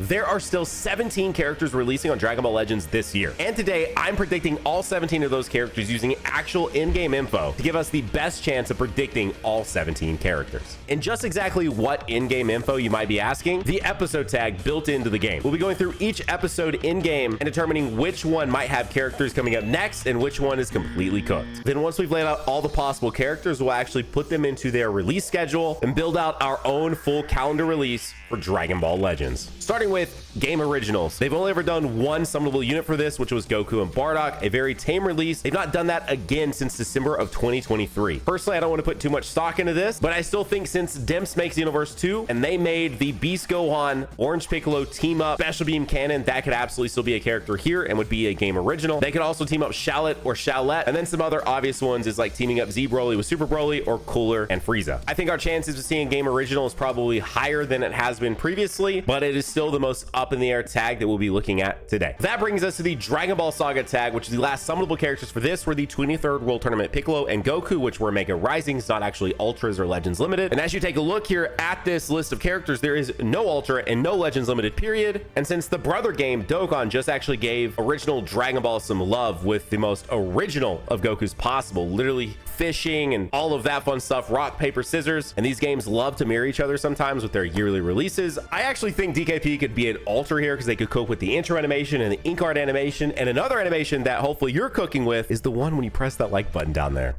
there are still 17 characters releasing on Dragon Ball Legends this year. And today, I'm predicting all 17 of those characters using actual in-game info to give us the best chance of predicting all 17 characters. And just exactly what in-game info, you might be asking? The episode tag built into the game. We'll be going through each episode in-game and determining which one might have characters coming up next and which one is completely cooked. Then once we've laid out all the possible characters, we'll actually put them into their release schedule and build out our own full calendar release for Dragon Ball Legends. Starting with game originals. They've only ever done one summonable unit for this, which was Goku and Bardock, a very tame release. They've not done that again since December of 2023. Personally, I don't want to put too much stock into this, but I still think since Demps makes Universe 2 and they made the Beast Gohan, Orange Piccolo team up Special Beam Cannon, that could absolutely still be a character here and would be a game original. They could also team up Shallot or Shallette, and then some other obvious ones is like teaming up Z Broly with Super Broly or Cooler and Frieza. I think our chances of seeing game original is probably higher than it has been previously, but it is still the most up in the air tag that we'll be looking at today. That brings us to the Dragon Ball Saga tag, which is the last summonable characters for this were the 23rd World Tournament Piccolo and Goku, which were Mega Risings, not actually Ultras or Legends Limited. And as you take a look here at this list of characters, there is no Ultra and no Legends Limited, period. And since the brother game, Dokkan, just actually gave original Dragon Ball some love with the most original of Goku's possible, literally fishing and all of that fun stuff, rock, paper, scissors. And these games love to mirror each other sometimes with their yearly releases. I actually think DKP could be an Ultra here because they could cope with the intro animation and the ink art animation. And another animation that hopefully you're cooking with is the one when you press that like button down there.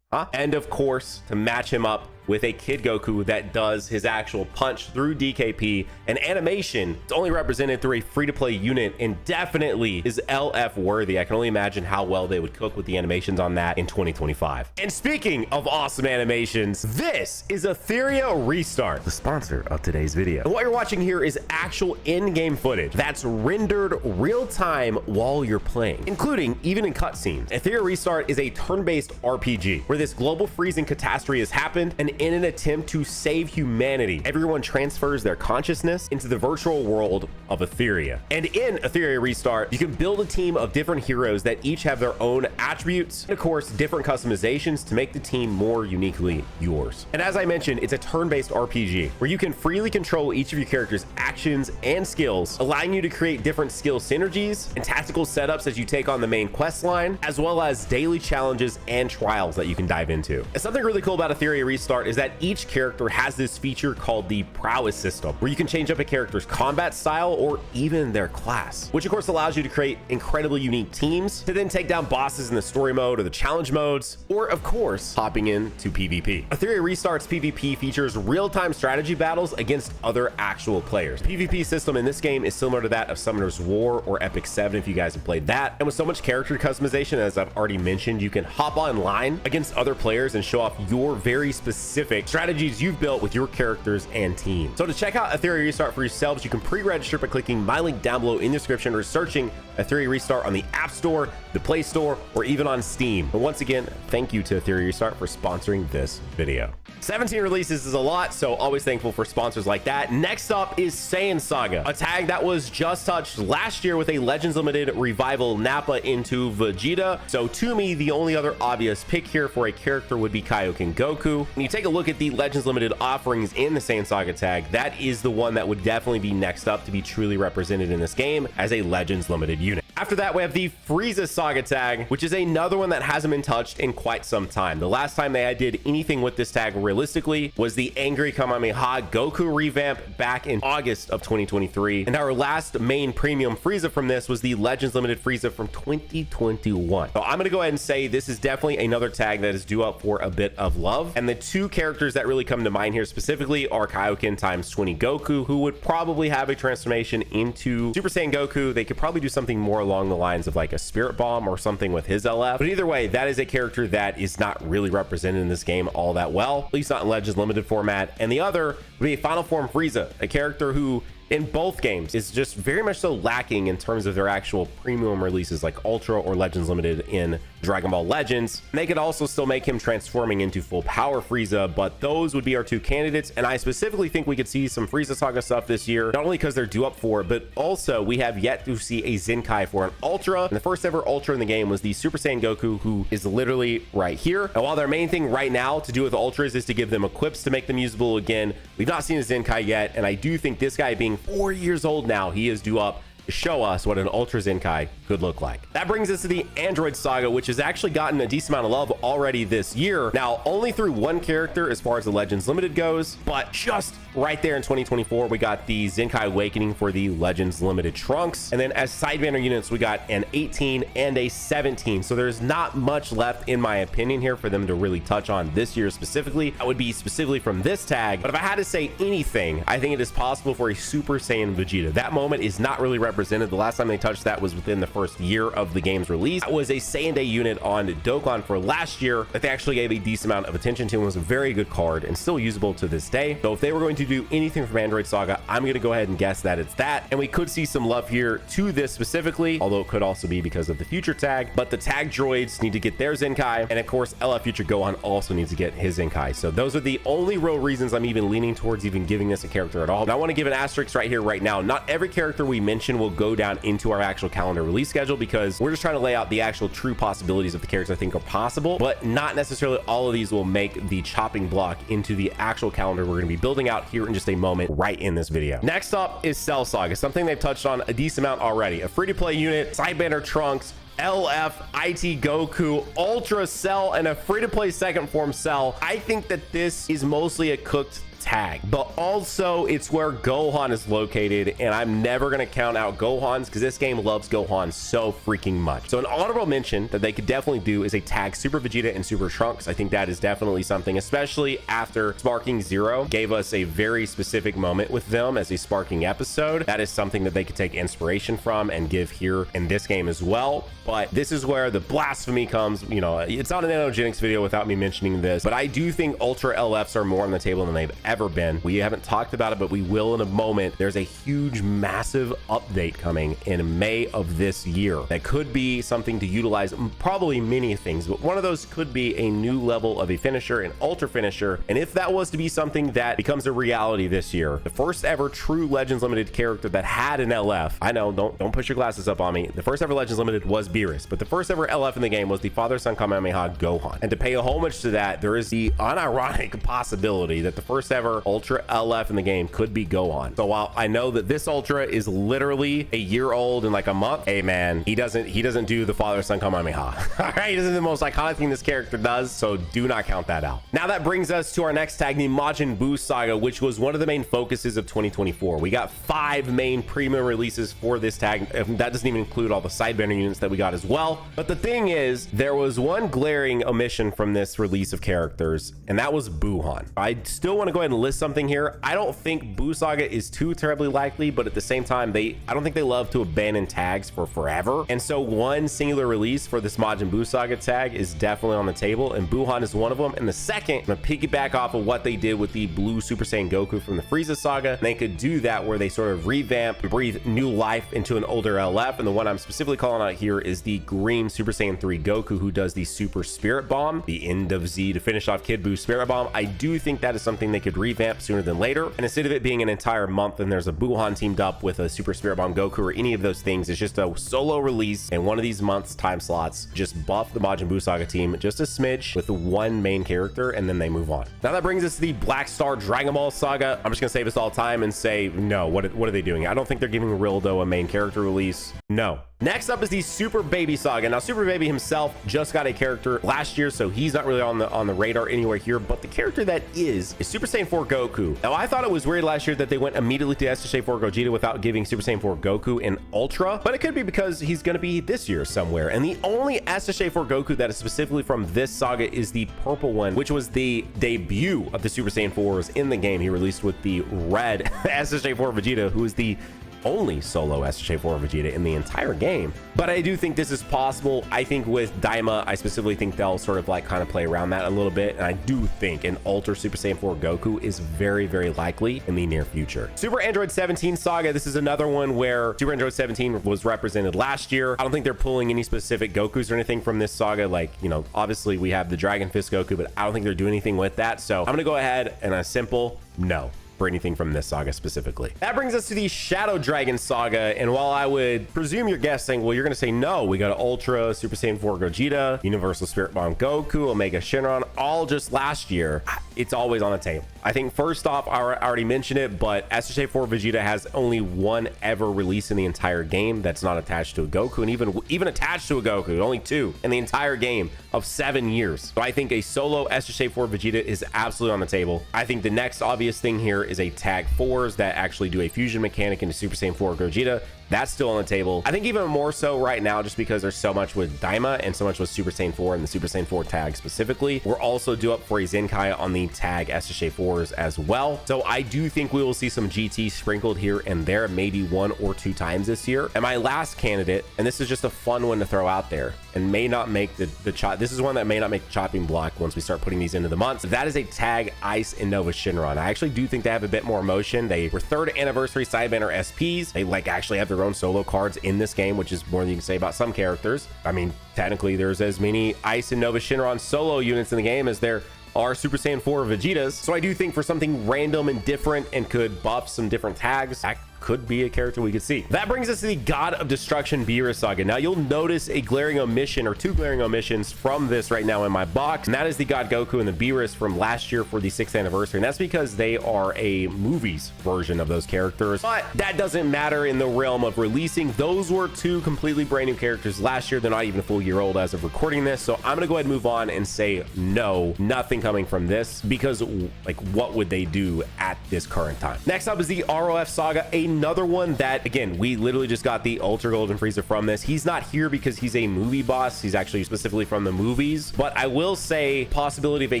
And of course, to match him up with a Kid Goku that does his actual punch through DKP and animation. It's only represented through a free-to-play unit and definitely is LF worthy. I can only imagine how well they would cook with the animations on that in 2025. And speaking of awesome animations, this is Etheria Restart, the sponsor of today's video. And what you're watching here is actual in-game footage that's rendered real-time while you're playing, including even in cutscenes. Etheria Restart is a turn-based RPG where this global freezing catastrophe has happened, and in an attempt to save humanity, everyone transfers their consciousness into the virtual world of Etheria. And in Etheria Restart, you can build a team of different heroes that each have their own attributes and of course different customizations to make the team more uniquely yours. And as I mentioned, it's a turn-based RPG where you can freely control each of your character's actions and skills, allowing you to create different skill synergies and tactical setups as you take on the main quest line, as well as daily challenges and trials that you can dive into. And something really cool about Etheria Restart is that each character has this feature called the prowess system, where you can change up a character's combat style or even their class, which of course allows you to create incredibly unique teams to then take down bosses in the story mode or the challenge modes, or of course hopping into PvP. Etheria Restart's PvP features real-time strategy battles against other actual players. The PvP system in this game is similar to that of Summoner's War or Epic 7 if you guys have played that, and with so much character customization, as I've already mentioned, you can hop online against other players and show off your very specific strategies you've built with your characters and team. So to check out Etheria Restart for yourselves, you can pre-register by clicking my link down below in the description or searching Etheria Restart on the App Store, the Play Store, or even on Steam. And once again, thank you to Etheria Restart for sponsoring this video. 17 releases is a lot, so always thankful for sponsors like that. Next up is Saiyan Saga, a tag that was just touched last year with a Legends Limited revival Nappa into Vegeta. So to me, the only other obvious pick here for a character would be Kaioken Goku. When you take a look at the Legends Limited offerings in the Saiyan Saga tag, that is the one that would definitely be next up to be truly represented in this game as a Legends Limited unit. After that, we have the Frieza Saga tag, which is another one that hasn't been touched in quite some time. The last time they did anything with this tag realistically was the Angry Kamehameha Goku revamp back in August of 2023. And our last main premium Frieza from this was the Legends Limited Frieza from 2021. So I'm going to go ahead and say this is definitely another tag that is due up for a bit of love. And the two characters that really come to mind here specifically are Kaioken times 20 Goku, who would probably have a transformation into Super Saiyan Goku. They could probably do something more along the lines of like a Spirit Bomb or something with his LF. But either way, that is a character that is not really represented in this game all that well, at least not in Legends Limited format. And the other would be Final Form Frieza, a character who in both games is just very much so lacking in terms of their actual premium releases like Ultra or Legends Limited in Dragon Ball Legends. And they could also still make him transforming into full power Frieza, but those would be our two candidates. And I specifically think we could see some Frieza Saga stuff this year, not only because they're due up for it, but also we have yet to see a Zenkai for an Ultra. And the first ever Ultra in the game was the Super Saiyan Goku, who is literally right here. And while their main thing right now to do with Ultras is to give them equips to make them usable again, we've not seen a Zenkai yet. And I do think this guy being 4 years old now, he is due up to show us what an Ultra Zenkai could look like. That brings us to the Android Saga, which has actually gotten a decent amount of love already this year. Now, only through one character as far as the Legends Limited goes, but just right there in 2024, we got the Zenkai Awakening for the Legends Limited Trunks. And then as side banner units, we got an 18 and a 17. So there's not much left, in my opinion, here for them to really touch on this year specifically. That would be specifically from this tag. But if I had to say anything, I think it is possible for a Super Saiyan Vegeta. That moment is not really represented. The last time they touched that was within the first year of the game's release. That was a Saiyan Day unit on Dokkan for last year that they actually gave a decent amount of attention to, and was a very good card and still usable to this day. So if they were going to do anything from Android Saga, I'm going to go ahead and guess that it's that. And we could see some love here to this specifically, although it could also be because of the future tag. But the tag droids need to get their Zenkai, and of course LF Future Gohan also needs to get his Zenkai. So those are the only real reasons I'm even leaning towards even giving this a character at all. And I want to give an asterisk right here right now. Not every character we mention will go down into our actual calendar release schedule, because we're just trying to lay out the actual true possibilities of the characters I think are possible, but not necessarily all of these will make the chopping block into the actual calendar we're going to be building out here in just a moment right in this video. Next up is Cell Saga, something they've touched on a decent amount already. A free-to-play unit, side banner Trunks, LF, IT Goku, Ultra Cell, and a free-to-play second form Cell. I think that this is mostly a cooked tag, but also it's where Gohan is located, and I'm never going to count out Gohan's because this game loves Gohan so freaking much. So an honorable mention that they could definitely do is a tag Super Vegeta and Super Trunks. I think that is definitely something, especially after Sparking Zero gave us a very specific moment with them as a sparking episode. That is something that they could take inspiration from and give here in this game as well. But this is where the blasphemy comes. You know, it's not a Nanogenix video without me mentioning this, but I do think Ultra LFs are more on the table than they've ever been. We haven't talked about it, but we will in a moment. There's a huge, massive update coming in May of this year that could be something to utilize probably many things, but one of those could be a new level of a finisher, an ultra finisher. And if that was to be something that becomes a reality this year, the first ever true Legends Limited character that had an LF, I know, don't push your glasses up on me. The first ever Legends Limited was Beerus, but the first ever LF in the game was the Father-Son Kamehameha Gohan. And to pay a homage to that, there is the unironic possibility that the first ever Ultra LF in the game could be Gohan. So while I know that this Ultra is literally a year old in like a month, hey man, he doesn't do the Father-Son Kamehameha. All right, this is the most iconic thing this character does, so do not count that out. Now that brings us to our next tag, the Majin Buu Saga, which was one of the main focuses of 2024. We got 5 main premium releases for this tag. That doesn't even include all the side banner units that we got as well. But the thing is, there was one glaring omission from this release of characters, and that was Buuhan. I still want to go ahead and list something here. I don't think Buu Saga is too terribly likely, but at the same time, I don't think they love to abandon tags for forever. And so one singular release for this Majin Buu Saga tag is definitely on the table, and Buuhan is one of them. And the second, I'm gonna piggyback off of what they did with the blue Super Saiyan Goku from the Frieza Saga. They could do that where they sort of revamp and breathe new life into an older LF. And the one I'm specifically calling out here is the green Super Saiyan 3 Goku, who does the Super Spirit Bomb, the end of Z to finish off Kid Buu's Spirit Bomb. I do think that is something they could revamp sooner than later. And instead of it being an entire month and there's a Buuhan teamed up with a Super Spirit Bomb Goku or any of those things, it's just a solo release in one of these months time slots. Just buff the Majin Buu Saga team just a smidge with one main character, and then they move on. Now that brings us to the Black Star Dragon Ball Saga. I'm just gonna save us all time and say no. What are they doing? I don't think they're giving Rildo a main character release. No. Next up is the Super Baby Saga. Now Super Baby himself just got a character last year, so he's not really on the radar anywhere here, but the character that is Super Saiyan 4 Goku. Now I thought it was weird last year that they went immediately to SSJ 4 Gogeta without giving Super Saiyan 4 Goku an Ultra, but it could be because he's going to be this year somewhere. And the only SSJ 4 Goku that is specifically from this saga is the purple one, which was the debut of the Super Saiyan 4s in the game. He released with the red SSJ 4 Vegeta, who is the only solo SSJ4 Vegeta in the entire game. But I do think this is possible. I think with Daima, I specifically think they'll sort of like kind of play around that a little bit. And I do think an Ultra Super Saiyan 4 Goku is very, very likely in the near future. Super Android 17 Saga. This is another one where Super Android 17 was represented last year. I don't think they're pulling any specific Gokus or anything from this saga. Like, you know, obviously we have the Dragon Fist Goku, but I don't think they're doing anything with that. So I'm going to go ahead and a simple no for anything from this saga specifically. That brings us to the Shadow Dragon Saga. And while I would presume you're guessing, well, you're going to say no, we got Ultra Super Saiyan 4 Gogeta, Universal Spirit Bomb Goku, Omega Shenron, all just last year. It's always on the table. I think first off, I already mentioned it, but SSJ4 Vegeta has only one ever release in the entire game that's not attached to a Goku, and even attached to a Goku, only 2 in the entire game of 7 years. So I think a solo SSJ4 Vegeta is absolutely on the table. I think the next obvious thing here is a tag 4s that actually do a fusion mechanic into Super Saiyan 4 Gogeta. That's still on the table. I think even more so right now, just because there's so much with Daima and so much with Super Saiyan 4 and the Super Saiyan 4 tag specifically. We're also due up for a Zenkai on the tag SSJ4s as well. So I do think we will see some GT sprinkled here and there, maybe 1 or 2 times this year. And my last candidate, and this is just a fun one to throw out there and may not make the chop. This is one that may not make the chopping block once we start putting these into the months. That is a tag Ice and Nova Shinron. I actually do think they have a bit more emotion. They were 3rd anniversary Sidebanner SPs. They like actually have their own solo cards in this game, which is more than you can say about some characters. I mean, technically there's as many Ice and Nova Shinron solo units in the game as there are Super Saiyan 4 Vegetas. So I do think for something random and different and could buff some different tags, that could be a character we could see. That brings us to the God of Destruction Beerus Saga. Now you'll notice a glaring omission or 2 glaring omissions from this right now in my box, and that is the God Goku and the Beerus from last year for the 6th anniversary. And that's because they are a movies version of those characters, but that doesn't matter in the realm of releasing. Those were 2 completely brand new characters last year. They're not even a full year old as of recording this. So I'm gonna go ahead and move on and say no, nothing coming from this, because like what would they do at this current time? Next up is the ROF Saga, another one that, again, we literally just got the Ultra Golden Frieza from this. He's not here because he's a movie boss. He's actually specifically from the movies, but I will say possibility of a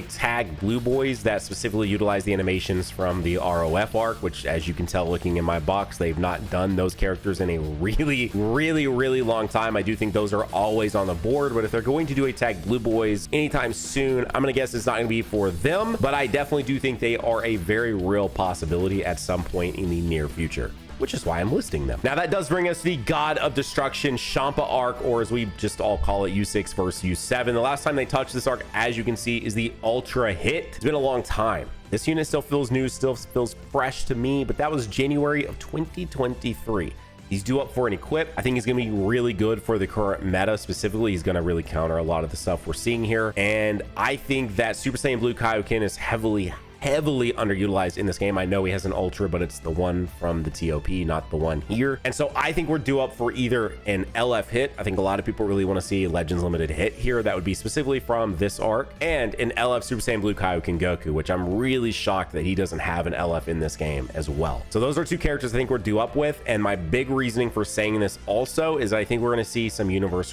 tag Blue Boys that specifically utilize the animations from the ROF arc, which, as you can tell looking in my box, they've not done those characters in a really long time. I do think those are always on the board, but if they're going to do a tag Blue Boys anytime soon, I'm gonna guess it's not gonna be for them, but I definitely do think they are a very real possibility at some point in the near future, which is why I'm listing them. Now that does bring us to the God of Destruction Champa arc, or as we just all call it, U6 versus U7. The last time they touched this arc, as you can see, is the Ultra Hit. It's been a long time. This unit still feels new, still feels fresh to me, but that was January of 2023. He's due up for an equip. I think he's going to be really good for the current meta. Specifically, he's going to really counter a lot of the stuff we're seeing here. And I think that Super Saiyan Blue Kaioken is heavily underutilized in this game. I know he has an Ultra, but it's the one from the TOP, not the one here. And so I think we're due up for either an LF hit. I think a lot of people really want to see a Legends Limited hit here. That would be specifically from this arc, and an LF Super Saiyan Blue Kaioken Goku, which I'm really shocked that he doesn't have an LF in this game as well. So those are 2 characters I think we're due up with. And my big reasoning for saying this also is I think we're going to see some universe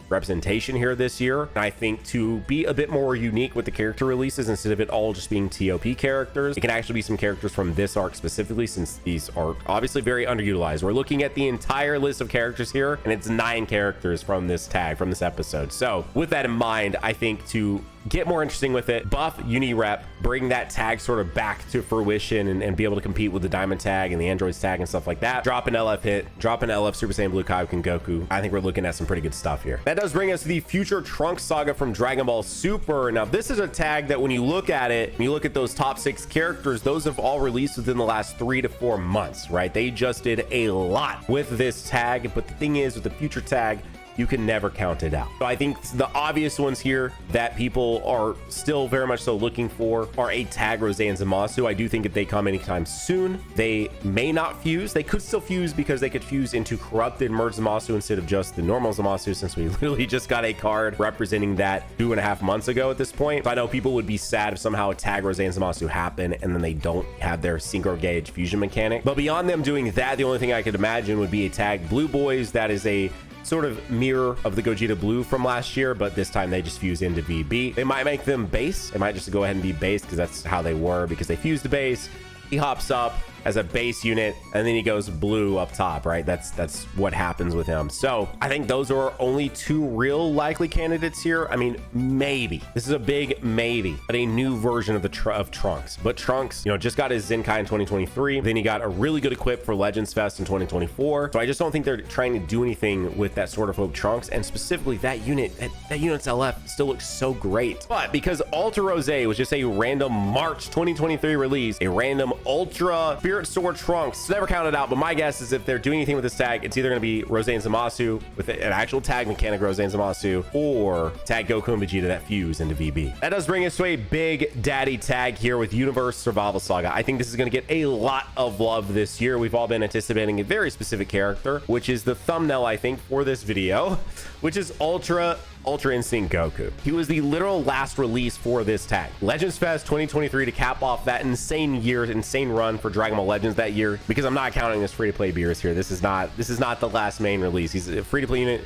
representation here this year. And I think to be a bit more unique with the character releases, instead of it all just being TOP characters, it can actually be some characters from this arc specifically, since these are obviously very underutilized. We're looking at the entire list of characters here, and it's 9 characters from this tag, from this episode. So with that in mind, I think to get more interesting with it, buff Unirep, bring that tag sort of back to fruition, and be able to compete with the Diamond tag and the Androids tag and stuff like that. Drop an LF hit, drop an LF Super Saiyan Blue Kaioken Goku. I think we're looking at some pretty good stuff here. That does bring us to the Future Trunks Saga from Dragon Ball Super. Now this is a tag that when you look at it, when you look at those top 6 characters, those have all released within the last 3 to 4 months, right? They just did a lot with this tag, but the thing is, with the Future tag, you can never count it out. So I think the obvious ones here that people are still very much so looking for are a tag Rose and Zamasu. I do think if they come anytime soon, they may not fuse. They could still fuse because they could fuse into corrupted merged Zamasu instead of just the normal Zamasu, since we literally just got a card representing that 2.5 months ago at this point. So I know people would be sad if somehow a tag Rose and Zamasu happen and then they don't have their synchro gauge fusion mechanic. But beyond them doing that, the only thing I could imagine would be a tag Blue Boys that is a sort of mirror of the Gogeta Blue from last year, but this time they just fuse into VB. They might make them base. They might just go ahead and be base because that's how they were, because they fused the base. He hops up, as a base unit, and then he goes blue up top, right? That's what happens with him. So I think those are only two real likely candidates here. I mean, maybe this is a big maybe, but a new version of of Trunks. But Trunks, you know, just got his Zenkai in 2023. Then he got a really good equip for Legends Fest in 2024. So I just don't think they're trying to do anything with that Sword of Hope Trunks, and specifically that unit. That unit's LF still looks so great. But because Ultra Rose was just a random March 2023 release, a random Ultra Spirit Sword Trunks, it's never counted out. But my guess is if they're doing anything with this tag, it's either going to be Rose and Zamasu with an actual tag mechanic Rose and Zamasu, or tag Goku and Vegeta that fuse into VB. That does bring us to a big daddy tag here with Universe Survival Saga. I think this is going to get a lot of love this year. We've all been anticipating a very specific character, which is the thumbnail, I think, for this video, which is Ultra Instinct Goku. He was the literal last release for this tag. Legends Fest 2023 to cap off that insane run for Dragon Ball Legends that year, because I'm not counting this free-to-play beers here. This is not the last main release. He's a free-to-play unit.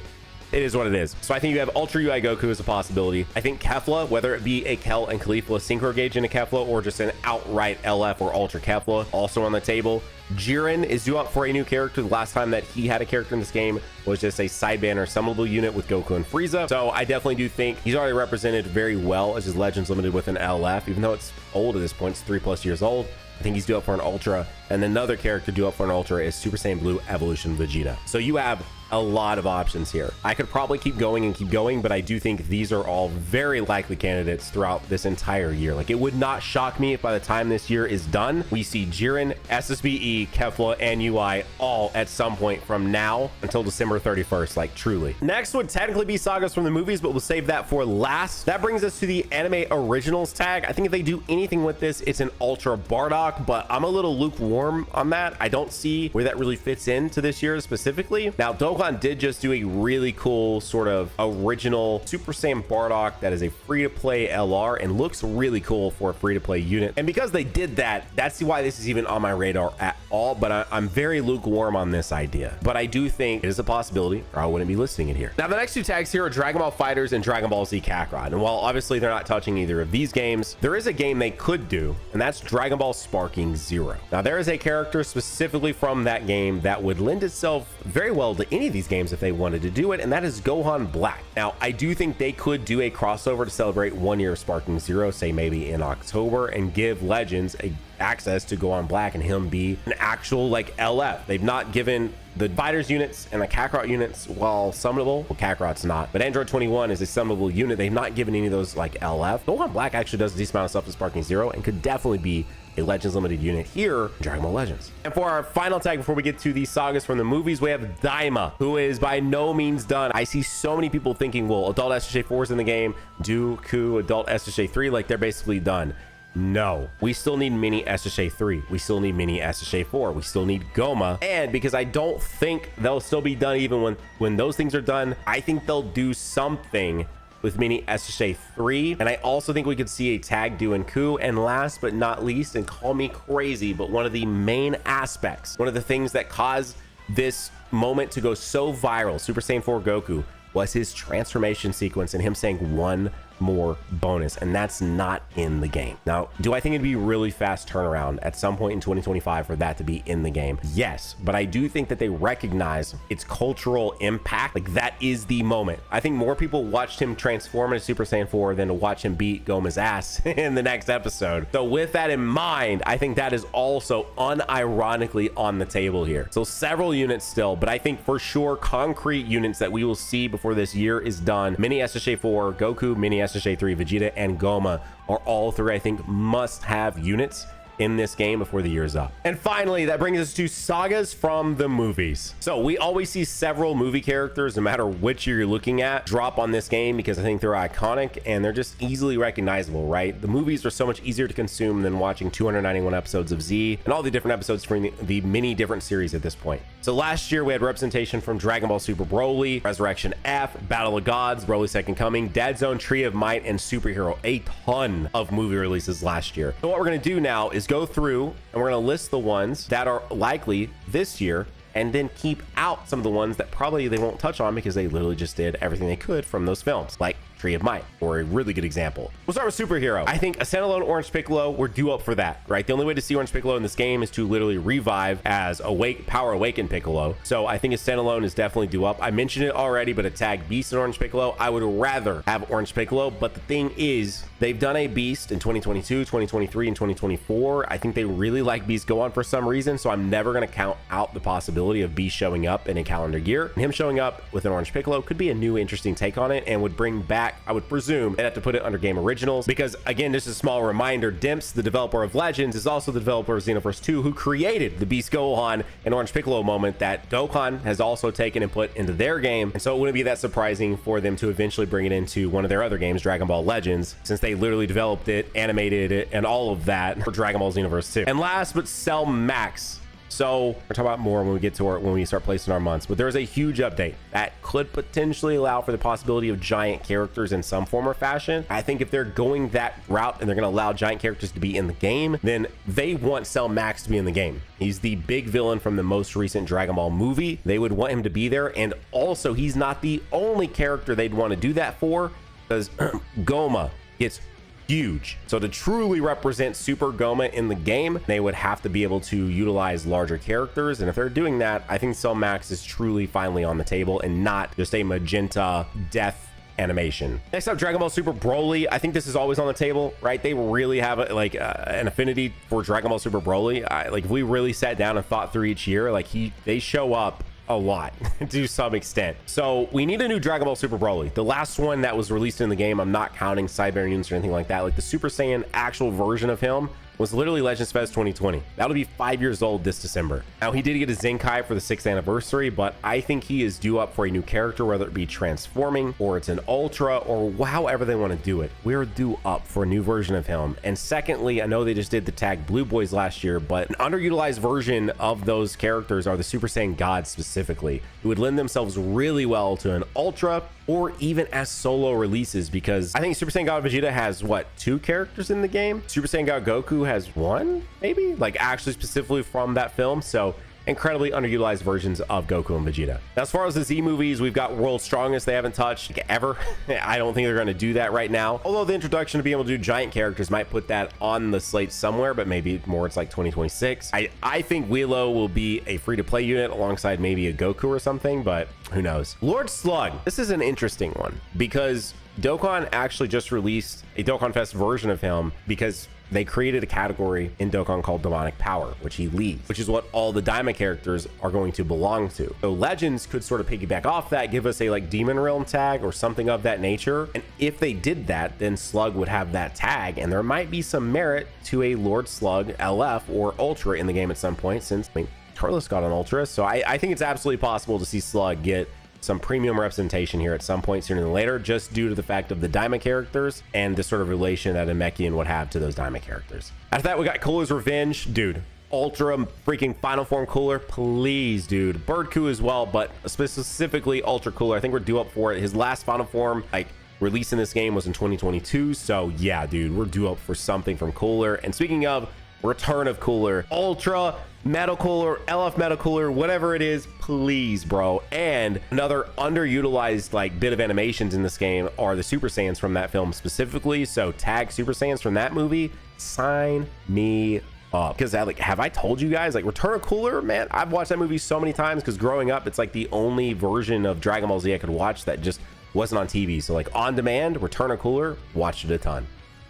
It is what it is. So I think you have Ultra UI Goku as a possibility. I think Kefla, whether it be a Kel and Caulifla synchro gauge into Kefla or just an outright LF or Ultra Kefla, also on the table. Jiren is due up for a new character. The last time that he had a character in this game was just a sideband or summonable unit with Goku and Frieza. So I definitely do think he's already represented very well as his Legends Limited with an LF, even though it's old at this point. It's 3+ years old. I think he's due up for an Ultra, and another character due up for an Ultra is Super Saiyan Blue Evolution Vegeta. So you have a lot of options here. I could probably keep going, but I do think these are all very likely candidates throughout this entire year. Like, it would not shock me if by the time this year is done, we see Jiren, SSBE, Kefla, and UI all at some point from now until December 31st, like truly. Next would technically be sagas from the movies, but we'll save that for last. That brings us to the anime originals tag. I think if they do anything with this, it's an Ultra Bardock, but I'm a little lukewarm on that. I don't see where that really fits into this year specifically. Now, Dokkan did just do a really cool sort of original Super Saiyan Bardock that is a free-to-play LR and looks really cool for a free-to-play unit. And because they did that, that's why this is even on my radar at all. But I'm very lukewarm on this idea. But I do think it is a possibility, or I wouldn't be listing it here. Now, the next two tags here are Dragon Ball FighterZ and Dragon Ball Z Kakarot. And while obviously they're not touching either of these games, there is a game they could do, and that's Dragon Ball Sparking Zero. Now, there is a character specifically from that game that would lend itself very well to any of these games if they wanted to do it, and that is Gohan Black. Now, I do think they could do a crossover to celebrate 1 year of Sparking Zero, say maybe in October, and give Legends access to Gohan Black and him be an actual like LF. They've not given the Fighters units and the Kakarot units, while summonable, well, Kakarot's not, but Android 21 is a summonable unit. They've not given any of those like LF. Gohan Black actually does a decent amount of stuff in Sparking Zero and could definitely be a Legends Limited unit here in Dragon Ball Legends. And for our final tag before we get to these sagas from the movies, we have Daima, who is by no means done. I see so many people thinking, well, adult SSJ 4 is in the game, Dooku, adult SSJ 3, like they're basically done. No, we still need mini SSJ 3. We still need mini SSJ 4. We still need Goma. And because I don't think they'll still be done even when those things are done, I think they'll do something with mini SSJ 3. And I also think we could see a tag doing Ku. And last but not least, and call me crazy, but one of the main aspects, one of the things that caused this moment to go so viral, Super Saiyan 4 Goku, was his transformation sequence and him saying one more bonus, and that's not in the game. Now, do I think it'd be really fast turnaround at some point in 2025 for that to be in the game? Yes, but I do think that they recognize its cultural impact. Like, that is the moment. I think more people watched him transform into Super Saiyan 4 than to watch him beat Goma's ass in the next episode. So with that in mind, I think that is also unironically on the table here. So several units still, but I think for sure concrete units that we will see before this year is done. Mini SSJ 4, Goku, Mini SSJ 3, Vegeta, and Goma are all three, I think, must-have units in this game before the year is up. And finally, that brings us to sagas from the movies. So we always see several movie characters, no matter which year you're looking at, drop on this game because I think they're iconic and they're just easily recognizable, right? The movies are so much easier to consume than watching 291 episodes of Z and all the different episodes from the many different series at this point. So last year we had representation from Dragon Ball Super Broly, Resurrection F, Battle of Gods, Broly Second Coming, Dead Zone, Tree of Might, and Superhero. A ton of movie releases last year. So what we're going to do now is go through and we're going to list the ones that are likely this year and then keep out some of the ones that probably they won't touch on because they literally just did everything they could from those films, like Tree of Might, or a really good example. We'll start with superhero. I think a standalone Orange Piccolo, we're due up for that, right? The only way to see Orange Piccolo in this game is to literally revive as Power Awakened Piccolo. So I think a standalone is definitely due up. I mentioned it already, but a tag Beast and Orange Piccolo, I would rather have Orange Piccolo, but the thing is, they've done a Beast in 2022, 2023, and 2024. I think they really like Beast Gohan for some reason, so I'm never going to count out the possibility of Beast showing up in a calendar year. And him showing up with an Orange Piccolo could be a new interesting take on it, and would bring back, I would presume, they'd have to put it under Game Originals, because again, just a small reminder, Dimps, the developer of Legends, is also the developer of Xenoverse 2, who created the Beast Gohan and Orange Piccolo moment that Dokkan has also taken and put into their game. And so it wouldn't be that surprising for them to eventually bring it into one of their other games, Dragon Ball Legends, since they literally developed it, animated it, and all of that for Dragon Ball Xenoverse 2. And last but Cell Max. So we're talking about more when we get to when we start placing our months, but there's a huge update that could potentially allow for the possibility of giant characters in some form or fashion. I think if they're going that route and they're going to allow giant characters to be in the game, then they want Cell Max to be in the game. He's the big villain from the most recent Dragon Ball movie. They would want him to be there. And also, he's not the only character they'd want to do that for, because Goma gets huge. So to truly represent Super Goma in the game, they would have to be able to utilize larger characters. And if they're doing that, I think Cell Max is truly finally on the table and not just a magenta death animation. Next up, Dragon Ball Super Broly. I think this is always on the table, right? They really have an affinity for Dragon Ball Super Broly. Like if we really sat down and thought through each year, like they show up a lot to some extent. So we need a new Dragon Ball Super Broly. The last one that was released in the game, I'm not counting Cyber units or anything like that, like the Super Saiyan actual version of him was literally Legends Fest 2020. That'll be 5 years old this December. Now, he did get a Zenkai for the 6th anniversary, but I think he is due up for a new character, whether it be transforming or it's an Ultra or however they want to do it. We're due up for a new version of him. And secondly, I know they just did the tag Blue Boys last year, but an underutilized version of those characters are the Super Saiyan Gods specifically, who would lend themselves really well to an Ultra or even as solo releases, because I think Super Saiyan God Vegeta has what, 2 characters in the game? Super Saiyan God Goku has 1, maybe, like actually specifically from that film. So incredibly underutilized versions of Goku and Vegeta. Now, as far as the Z movies, we've got World's Strongest. They haven't touched ever. I don't think they're going to do that right now. Although the introduction to being able to do giant characters might put that on the slate somewhere, but maybe more it's like 2026. I think Willow will be a free-to-play unit alongside maybe a Goku or something, but who knows? Lord Slug. This is an interesting one because Dokkan actually just released a Dokkan Fest version of him because they created a category in Dokkan called Demonic Power, which he leads, which is what all the Daima characters are going to belong to. So Legends could sort of piggyback off that, give us a like Demon Realm tag or something of that nature. And if they did that, then Slug would have that tag, and there might be some merit to a Lord Slug LF or Ultra in the game at some point, since I mean, Turles got an Ultra. So I think it's absolutely possible to see Slug get some premium representation here at some point sooner than later, just due to the fact of the Daima characters and the sort of relation that a Namekian would have to those Daima characters. After that, we got Cooler's Revenge. Dude, Ultra freaking Final Form Cooler, please, dude. Bird Coup as well, but specifically Ultra Cooler. I think we're due up for it. His last Final Form, like, release in this game was in 2022. So yeah, dude, we're due up for something from Cooler. And speaking of return of Cooler, Ultra Metal Cooler, LF Metal Cooler, whatever it is, please, bro. And another underutilized like bit of animations in this game are the Super Saiyans from that film specifically. So tag Super Saiyans from that movie, sign me up. Because like, have I told you guys, like, Return of Cooler, man, I've watched that movie so many times because growing up, it's like the only version of Dragon Ball Z I could watch that just wasn't on TV. So like on demand, Return of Cooler, watched it a ton.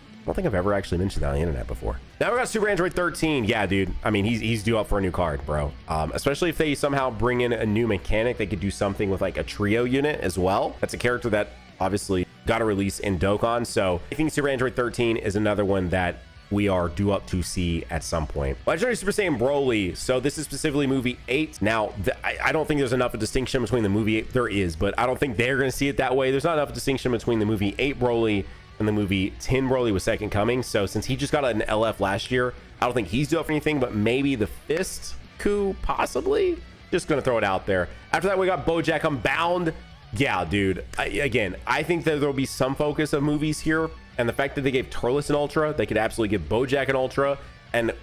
I don't think I've ever actually mentioned that on the internet before. Now we got Super Android 13. Yeah, dude. I mean, he's due up for a new card, bro. Especially if they somehow bring in a new mechanic. They could do something with like a trio unit as well. That's a character that obviously got a release in Dokkan. So I think Super Android 13 is another one that we are due up to see at some point. Legendary Super Saiyan Broly. So this is specifically movie 8. Now, I don't think there's enough of a distinction between the movie 8. There is, but I don't think they're going to see it that way. There's not enough distinction between the movie 8 Broly and the movie 10 Broly with Second Coming. So since he just got an LF last year, I don't think he's due up for anything, but maybe the Fist Coup, possibly. Just gonna throw it out there. After that, we got BoJack Unbound. Yeah, dude. Again, I think that there'll be some focus of movies here, and the fact that they gave Turles an Ultra, they could absolutely give BoJack an Ultra, and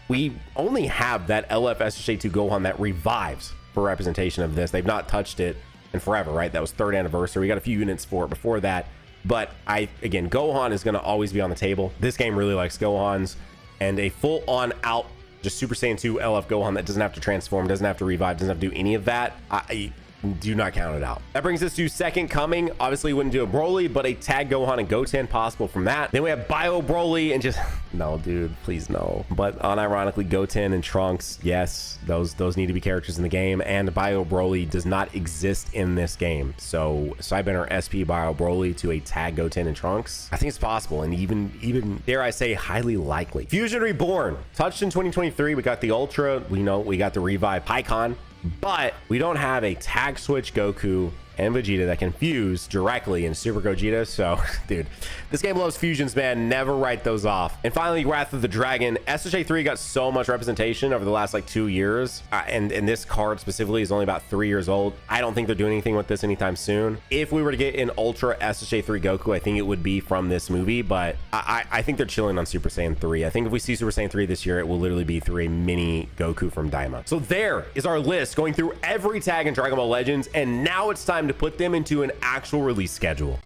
we only have that LF SSJ2 Gohan that revives for representation of this. They've not touched it in forever, right? That was 3rd anniversary. We got a few units for it before that. But again, Gohan is going to always be on the table. This game really likes Gohans, and a full on out just Super Saiyan 2 LF Gohan that doesn't have to transform, doesn't have to revive, doesn't have to do any of that. I do not count it out. That brings us to Second Coming. Obviously, wouldn't do a Broly, but a tag Gohan and Goten possible from that. Then we have Bio Broly and just no, dude, please no. But unironically, Goten and Trunks, yes, those need to be characters in the game. And Bio Broly does not exist in this game. So Cyber SP Bio Broly to a tag Goten and Trunks, I think it's possible, and even dare I say highly likely. Fusion Reborn touched in 2023. We got the Ultra. We got the Revive Pycon. But we don't have a tag switch Goku and Vegeta that can fuse directly in Super Gogeta. So, dude, this game loves fusions, man. Never write those off. And finally, Wrath of the Dragon. SSJ3 got so much representation over the last like 2 years. And this card specifically is only about 3 years old. I don't think they're doing anything with this anytime soon. If we were to get an Ultra SSJ3 Goku, I think it would be from this movie. But I think they're chilling on Super Saiyan 3. I think if we see Super Saiyan 3 this year, it will literally be through a mini Goku from Daima. So there is our list going through every tag in Dragon Ball Legends. And now it's time to put them into an actual release schedule,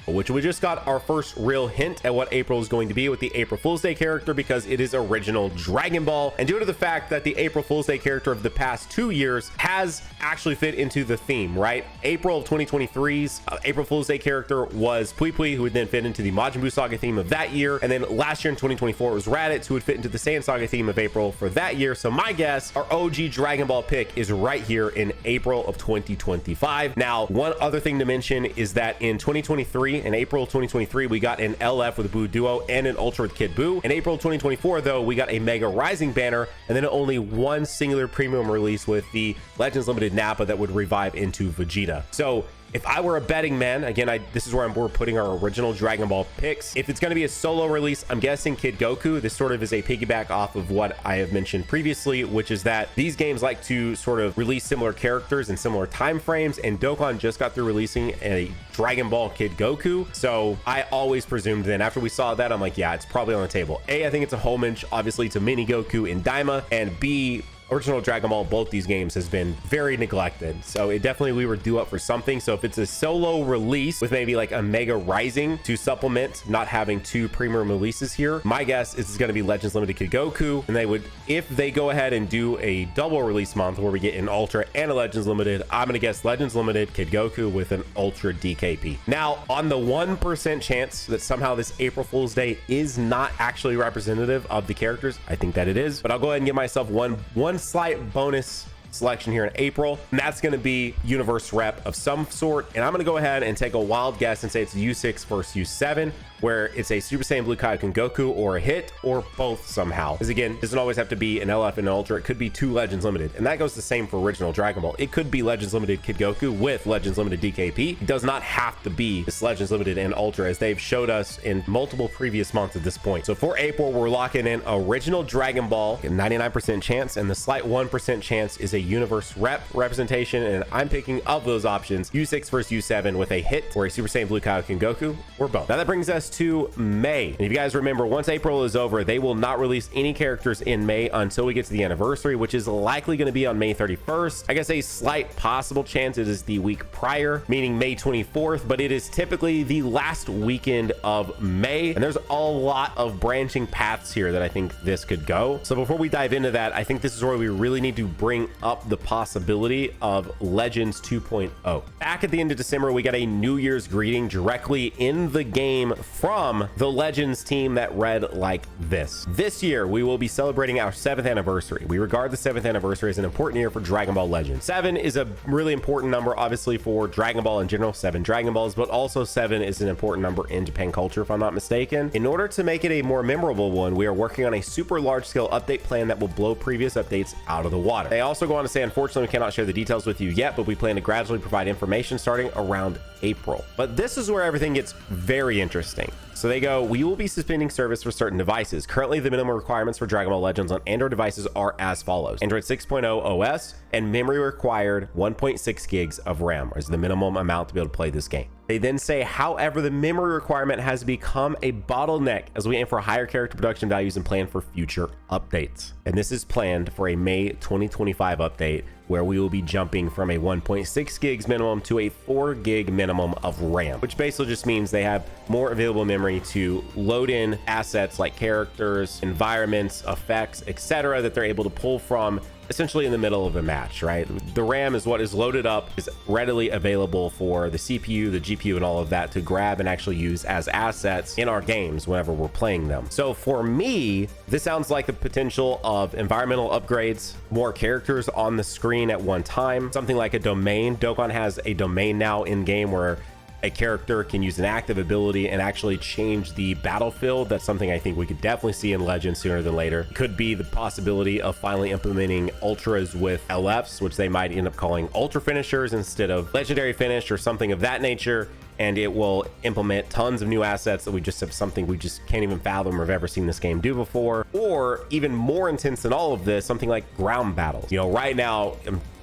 which we just got our first real hint at what April is going to be with the April Fool's Day character, because it is original Dragon Ball. And due to the fact that the April Fool's Day character of the past 2 years has actually fit into the theme, right? April of 2023's April Fool's Day character was Pui Pui, who would then fit into the Majin Buu Saga theme of that year. And then last year in 2024, it was Raditz, who would fit into the Saiyan Saga theme of April for that year. So my guess, our OG Dragon Ball pick is right here in April of 2025. Now, one other thing to mention is that in 2023, in April 2023, we got an LF with a Buu Duo and an Ultra with Kid Buu. In April 2024, though, we got a Mega Rising banner and then only one singular premium release with the Legends Limited Nappa that would revive into Vegeta. So if I were a betting man, again, this is where we're putting our original Dragon Ball picks. If it's going to be a solo release, I'm guessing Kid Goku. This sort of is a piggyback off of what I have mentioned previously, which is that these games like to sort of release similar characters in similar time frames, and Dokkan just got through releasing a Dragon Ball Kid Goku. So I always presumed then after we saw that, I'm like, yeah, it's probably on the table. A, I think it's a homage, obviously, to Mini Goku in Daima, and B, original Dragon Ball, both these games has been very neglected. So it definitely, we were due up for something. So if it's a solo release with maybe like a Mega Rising to supplement not having 2 premium releases here, my guess is it's going to be Legends Limited Kid Goku. And they would, if they go ahead and do a double release month where we get an Ultra and a Legends Limited, I'm going to guess Legends Limited Kid Goku with an Ultra DKP. Now, on the 1% chance that somehow this April Fool's Day is not actually representative of the characters, I think that it is, but I'll go ahead and give myself one slight bonus selection here in April, and that's going to be universe rep of some sort. And I'm going to go ahead and take a wild guess and say it's U6 versus U7, where it's a Super Saiyan Blue Kaioken Goku or a hit or both somehow. Because again, it doesn't always have to be an LF and an Ultra. It could be 2 Legends Limited, and that goes the same for original Dragon Ball. It could be Legends Limited Kid Goku with Legends Limited DKP. It does not have to be this Legends Limited and Ultra, as they've showed us in multiple previous months at this point. So for April, we're locking in original Dragon Ball, 99% chance, and the slight 1% chance is a universe representation, and I'm picking of those options U6 versus U7 with a hit or a Super Saiyan Blue Kaioken Goku or both. Now that brings us to May, and if you guys remember, once April is over, they will not release any characters in May until we get to the anniversary, which is likely going to be on May 31st. I guess a slight possible chance it is the week prior, meaning May 24th, but it is typically the last weekend of May, and there's a lot of branching paths here that I think this could go. So before we dive into that, I think this is where we really need to bring up the possibility of Legends 2.0. Back at the end of December, we got a New Year's greeting directly in the game from the Legends team that read like this. This year, we will be celebrating our 7th anniversary. We regard the 7th anniversary as an important year for Dragon Ball Legends. 7 is a really important number, obviously, for Dragon Ball in general, 7 Dragon Balls, but also 7 is an important number in Japan culture, if I'm not mistaken. In order to make it a more memorable one, we are working on a super large scale update plan that will blow previous updates out of the water. They also go on to say, unfortunately, we cannot share the details with you yet, but we plan to gradually provide information starting around April. But this is where everything gets very interesting. So they go, we will be suspending service for certain devices. Currently, the minimum requirements for Dragon Ball Legends on Android devices are as follows: Android 6.0 OS, and memory required 1.6 gigs of RAM is the minimum amount to be able to play this game. They then say, however, the memory requirement has become a bottleneck as we aim for higher character production values and plan for future updates. And this is planned for a May 2025 update where we will be jumping from a 1.6 gigs minimum to a 4 gig minimum of RAM, which basically just means they have more available memory to load in assets like characters, environments, effects, etc. that they're able to pull from essentially in the middle of a match, right? The RAM is what is loaded up, is readily available for the CPU, the GPU, and all of that to grab and actually use as assets in our games whenever we're playing them. So for me, this sounds like the potential of environmental upgrades, more characters on the screen at one time, something like a domain. Dokkan has a domain now in game where a character can use an active ability and actually change the battlefield. That's something I think we could definitely see in Legends sooner than later. Could be the possibility of finally implementing ultras with LFs, which they might end up calling ultra finishers instead of legendary finish or something of that nature. And it will implement tons of new assets that we just have something we just can't even fathom or have ever seen this game do before. Or even more intense than all of this, something like ground battles. You know, right now,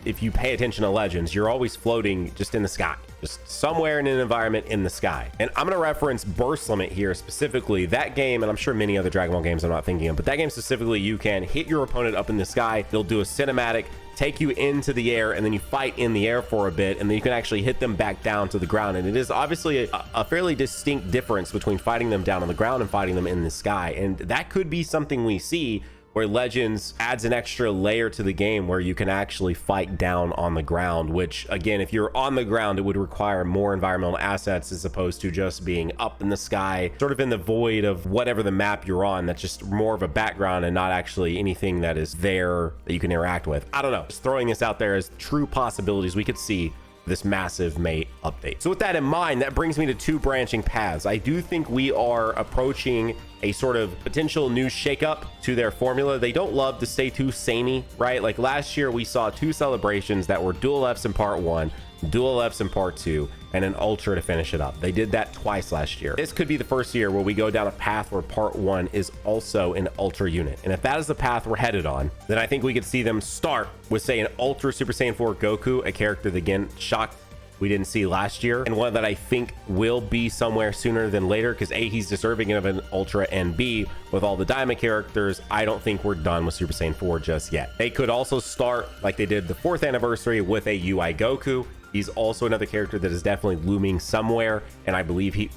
if you pay attention to Legends, you're always floating just in the sky, just somewhere in an environment in the sky. And I'm going to reference Burst Limit here specifically. That game, and I'm sure many other Dragon Ball games I'm not thinking of, but that game specifically, you can hit your opponent up in the sky. They'll do a cinematic, take you into the air, and then you fight in the air for a bit, and then you can actually hit them back down to the ground. And it is obviously a fairly distinct difference between fighting them down on the ground and fighting them in the sky. And that could be something we see where Legends adds an extra layer to the game where you can actually fight down on the ground, which again, if you're on the ground, it would require more environmental assets as opposed to just being up in the sky, sort of in the void of whatever the map you're on. That's just more of a background and not actually anything that is there that you can interact with. I don't know, just throwing this out there as true possibilities we could see this massive May update. So with that in mind, that brings me to two branching paths. I do think we are approaching a sort of potential new shakeup to their formula. They don't love to stay too samey, right? Like last year, we saw two celebrations that were dual Fs in part 1, dual Fs in part 2, and an ultra to finish it up. They did that twice last year. This could be the first year where we go down a path where part 1 is also an ultra unit. And if that is the path we're headed on, then I think we could see them start with, say, an ultra Super Saiyan 4 Goku, a character that, again, shocked we didn't see last year, and one that I think will be somewhere sooner than later, because A, he's deserving of an ultra, and B, with all the diamond characters, I don't think we're done with Super Saiyan 4 just yet. They could also start like they did the 4th anniversary with a UI Goku. He's also another character that is definitely looming somewhere, and I believe he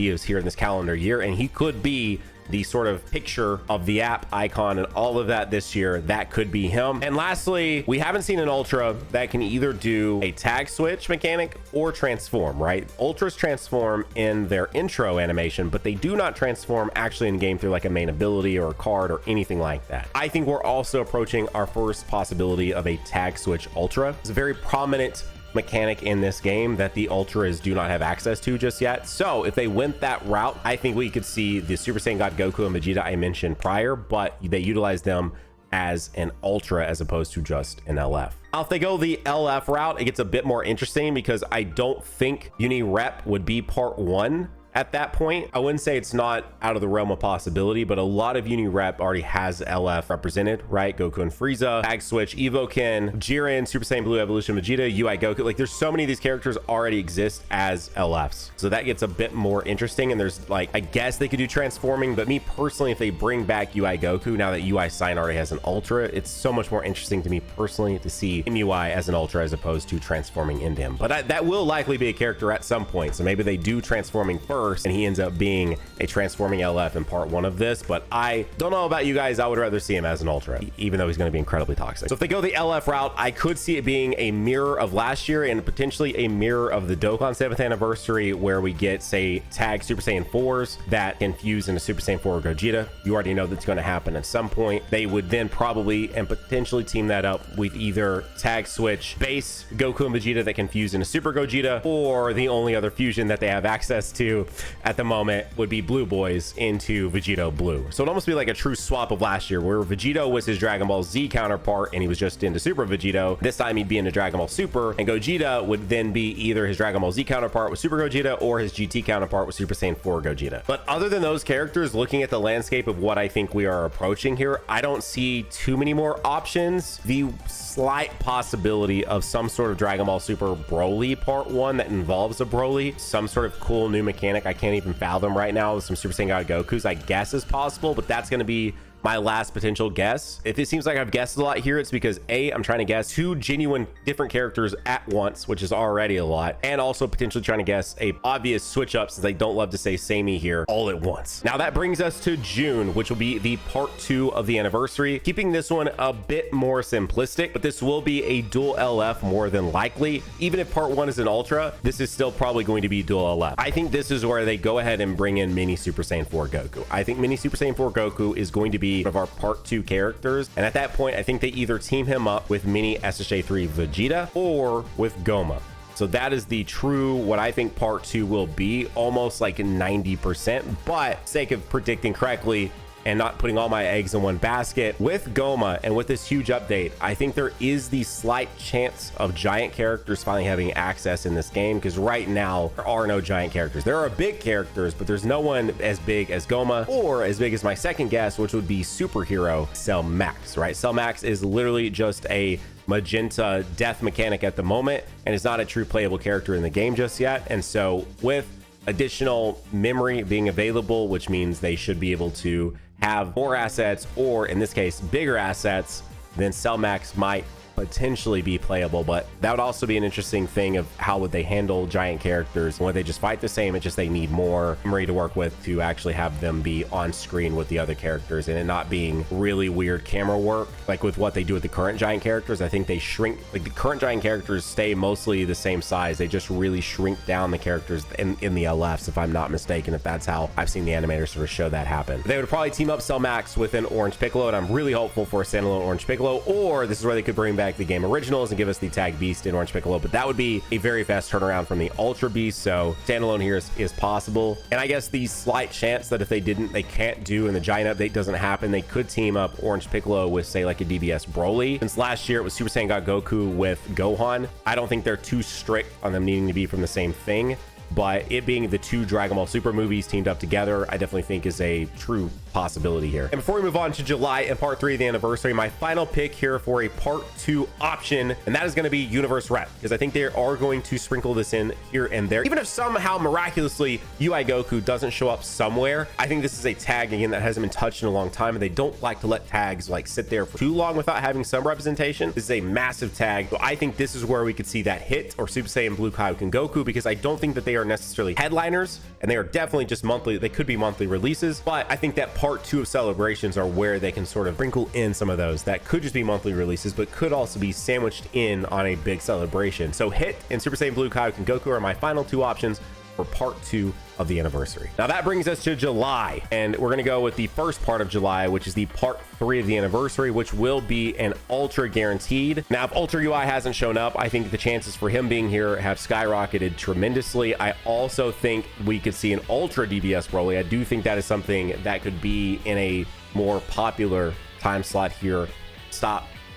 is here in this calendar year, and he could be the sort of picture of the app icon and all of that this year. That could be him. And lastly, we haven't seen an ultra that can either do a tag switch mechanic or transform, right? Ultras transform in their intro animation, but they do not transform actually in game through like a main ability or a card or anything like that. I think we're also approaching our first possibility of a tag switch ultra. It's a very prominent mechanic in this game that the ultras do not have access to just yet. So if they went that route, I think we could see the Super Saiyan God Goku and Vegeta I mentioned prior, but they utilize them as an ultra as opposed to just an LF. Now, if they go the LF route, it gets a bit more interesting because I don't think Uni Rep would be part 1 at that point. I wouldn't say it's not out of the realm of possibility, but a lot of Uni Rep already has LF represented, right? Goku and Frieza, Tag Switch, Evoken, Jiren, Super Saiyan Blue Evolution Vegeta, UI Goku. Like there's so many of these characters already exist as LFs. So that gets a bit more interesting. And there's like, I guess they could do transforming, but me personally, if they bring back UI Goku, now that UI Sign already has an ultra, it's so much more interesting to me personally to see MUI as an ultra as opposed to transforming into him. But that will likely be a character at some point. So maybe they do transforming first and he ends up being a transforming LF in part 1 of this. But I don't know about you guys, I would rather see him as an ultra, even though he's going to be incredibly toxic. So if they go the LF route, I could see it being a mirror of last year and potentially a mirror of the Dokkan 7th anniversary, where we get, say, tag Super Saiyan 4s that can fuse into Super Saiyan 4 Gogeta. You already know that's going to happen at some point. They would then probably and potentially team that up with either tag switch base Goku and Vegeta that can fuse into Super Gogeta, or the only other fusion that they have access to at the moment would be Blue Boys into Vegito Blue. So it'd almost be like a true swap of last year, where Vegito was his Dragon Ball Z counterpart and he was just into Super Vegito. This time he'd be into Dragon Ball Super, and Gogeta would then be either his Dragon Ball Z counterpart with Super Gogeta or his GT counterpart with Super Saiyan 4 Gogeta. But other than those characters, looking at the landscape of what I think we are approaching here, I don't see too many more options. The slight possibility of some sort of Dragon Ball Super Broly Part 1 that involves a Broly, some sort of cool new mechanic I can't even fathom right now with some Super Saiyan God Gokus, I guess is possible, but that's going to be my last potential guess. If it seems like I've guessed a lot here, it's because A, I'm trying to guess 2 genuine different characters at once, which is already a lot, and also potentially trying to guess a obvious switch up, since I don't love to say samey here, all at once. Now that brings us to June, which will be the part 2 of the anniversary, keeping this one a bit more simplistic, but this will be a dual LF more than likely. Even if part 1 is an Ultra, this is still probably going to be dual LF. I think this is where they go ahead and bring in Mini Super Saiyan 4 Goku. I think Mini Super Saiyan 4 Goku is going to be one of our part 2 characters, and at that point I think they either team him up with Mini SSJ3 Vegeta or with Goma. So that is the true, what I think part 2 will be, almost like 90%, but sake of predicting correctly and not putting all my eggs in one basket, with Goma and with this huge update, I think there is the slight chance of giant characters finally having access in this game, because right now there are no giant characters. There are big characters, but there's no one as big as Goma, or as big as my second guess, which would be superhero Cell Max, right? Cell Max is literally just a magenta death mechanic at the moment, and is not a true playable character in the game just yet. And so with additional memory being available, which means they should be able to have more assets, or in this case bigger assets, then Cell Max might potentially be playable. But that would also be an interesting thing of how would they handle giant characters. Would they just fight the same? It's just they need more memory to work with to actually have them be on screen with the other characters, and it not being really weird camera work like with what they do with the current giant characters. I think they shrink, like the current giant characters stay mostly the same size, they just really shrink down the characters in the LFs, if I'm not mistaken, if that's how I've seen the animators sort of show that happen. They would probably team up Cell Max with an Orange Piccolo, and I'm really hopeful for a standalone Orange Piccolo, or this is where they could bring back the game originals and give us the Tag Beast in Orange Piccolo, but that would be a very fast turnaround from the Ultra Beast. So standalone here is possible. And I guess the slight chance that if they can't do, and the giant update doesn't happen, they could team up Orange Piccolo with, say, like a DBS Broly. Since last year it was Super Saiyan God Goku with Gohan, I don't think they're too strict on them needing to be from the same thing, but it being the 2 Dragon Ball Super movies teamed up together, I definitely think is a true possibility here. And before we move on to July and part 3 of the anniversary, my final pick here for a part 2 option, and that is going to be Universe Rep, because I think they are going to sprinkle this in here and there. Even if somehow miraculously UI Goku doesn't show up somewhere, I think this is a tag, again, that hasn't been touched in a long time, and they don't like to let tags like sit there for too long without having some representation. This is a massive tag, so I think this is where we could see that hit, or Super Saiyan Blue Kaioken Goku, because I don't think that they are necessarily headliners, and they are definitely just monthly. They could be monthly releases, but I think that part 2 of celebrations are where they can sort of sprinkle in some of those that could just be monthly releases, but could also be sandwiched in on a big celebration. So Hit and Super Saiyan Blue Kaioken Goku are my final 2 options for part 2 of the anniversary. Now that brings us to July, and we're going to go with the first part of July, which is the part 3 of the anniversary, which will be an Ultra guaranteed. Now if Ultra UI hasn't shown up, I think the chances for him being here have skyrocketed tremendously. I also think we could see an Ultra DBS Broly. I do think that is something that could be in a more popular time slot here.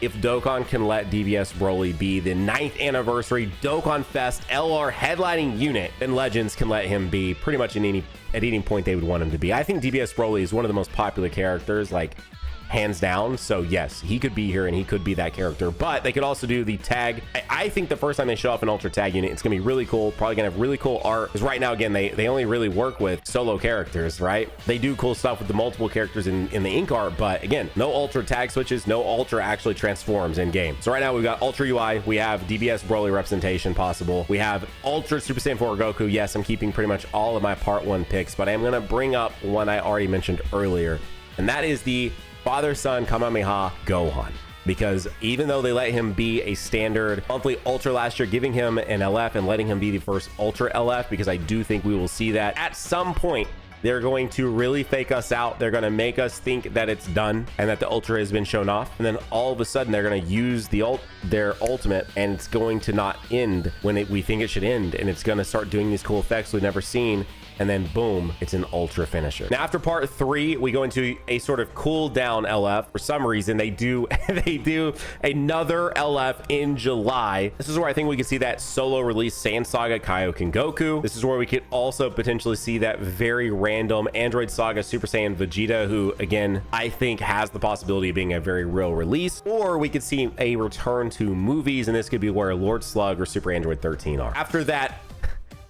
If Dokkan can let DBS Broly be the 9th anniversary Dokkan Fest LR headlining unit, then Legends can let him be pretty much at any point they would want him to be. I think DBS Broly is one of the most popular characters, like hands down. So yes, he could be here and he could be that character, but they could also do the tag. I think the first time they show off an Ultra tag unit, it's gonna be really cool. Probably gonna have really cool art, because right now, again, they only really work with solo characters, right? They do cool stuff with the multiple characters in the ink art, but again, no Ultra tag switches, no Ultra actually transforms in game. So right now we've got Ultra UI, we have DBS Broly representation possible, we have Ultra Super Saiyan 4 Goku. Yes, I'm keeping pretty much all of my part 1 picks, but I'm gonna bring up one I already mentioned earlier, and that is the Father-Son Kamehameha Gohan. Because even though they let him be a standard monthly Ultra last year, giving him an LF and letting him be the first Ultra LF, because I do think we will see that at some point. They're going to really fake us out. They're going to make us think that it's done and that the Ultra has been shown off, and then all of a sudden they're going to use their ultimate, and it's going to not end when we think it should end, and it's going to start doing these cool effects we've never seen. and then boom, it's an ultra finisher. Now after part 3, we go into a sort of cool down LF. For some reason, they do another LF in July. This is where I think we can see that solo release Sand Saga Kaioken Goku. This is where we could also potentially see that very random Android Saga Super Saiyan Vegeta, who again, I think has the possibility of being a very real release. Or we could see a return to movies, and this could be where Lord Slug or Super Android 13 are. After that